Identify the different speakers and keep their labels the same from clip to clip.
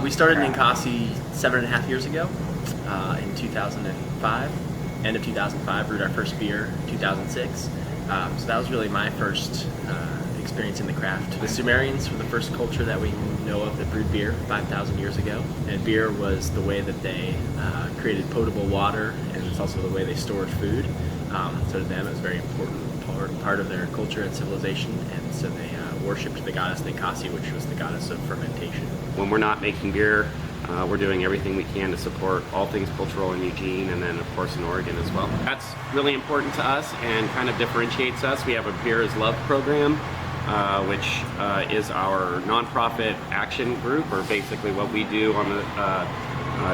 Speaker 1: We started Ninkasi 7.5 years ago in 2005. End of 2005, brewed our first beer in 2006. So that was really my first experience in the craft. The Sumerians were the first culture that we know of that brewed beer 5,000 years ago. And beer was the way that they created potable water, and it's also the way they stored food. So to them it was a very important part of their culture and civilization, and so they worshipped the goddess Ninkasi, which was the goddess of fermentation.
Speaker 2: When we're not making beer, we're doing everything we can to support all things cultural in Eugene, and then of course in Oregon as well. That's really important to us and kind of differentiates us. We have a Beer is Love program, which is our nonprofit action group, or basically what we do on the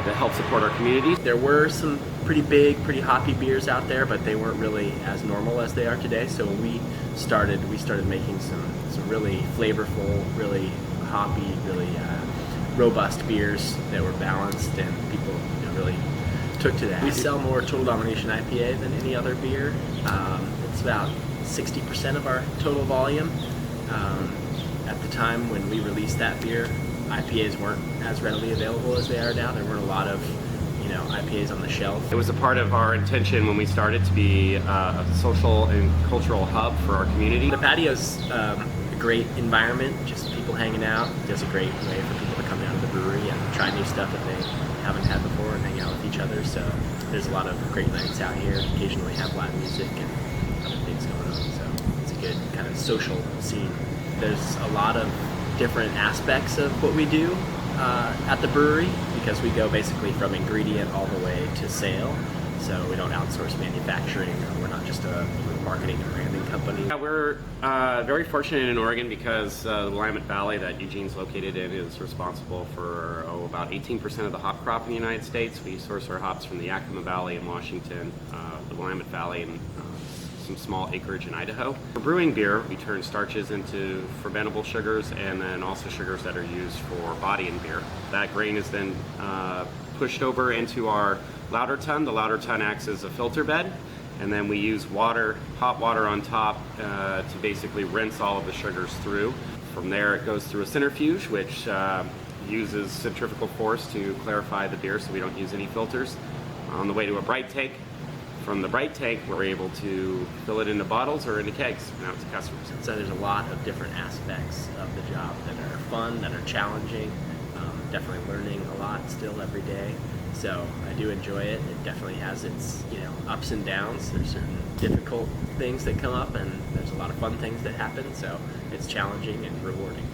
Speaker 2: to help support our community.
Speaker 1: There were some pretty big, pretty hoppy beers out there, but they weren't really as normal as they are today. So when we started making some really flavorful, really hoppy, really robust beers that were balanced, and people really took to that. We sell more Total Domination IPA than any other beer. It's about 60% of our total volume. At the time when we released that beer, IPAs weren't as readily available as they are now. There weren't a lot of IPAs on the shelf.
Speaker 2: It was a part of our intention when we started to be a social and cultural hub for our community.
Speaker 1: The patio's a great environment, just people hanging out. It's a great way for people to come down to the brewery and try new stuff that they haven't had before and hang out with each other. So there's a lot of great nights out here. Occasionally have live music and other things going on. So it's a good kind of social scene. There's a lot of different aspects of what we do at the brewery, because we go basically from ingredient all the way to sale. So we don't outsource manufacturing. We're not just a marketing and branding company.
Speaker 2: Yeah, we're very fortunate in Oregon because the Willamette Valley that Eugene's located in is responsible for about 18% of the hop crop in the United States. We source our hops from the Yakima Valley in Washington, the Willamette Valley, and some small acreage in Idaho. For brewing beer, we turn starches into fermentable sugars, and then also sugars that are used for body in beer. That grain is then pushed over into our lauter tun. The lauter tun acts as a filter bed, and then we use water, hot water on top to basically rinse all of the sugars through. From there it goes through a centrifuge, which uses centrifugal force to clarify the beer, so we don't use any filters. On the way to a bright tank. From the bright tank, we're able to fill it into bottles or into kegs and out to customers.
Speaker 1: So there's a lot of different aspects of the job that are fun, that are challenging. Definitely learning a lot still every day. So I do enjoy it. It definitely has its ups and downs. There's certain difficult things that come up, and there's a lot of fun things that happen. So it's challenging and rewarding.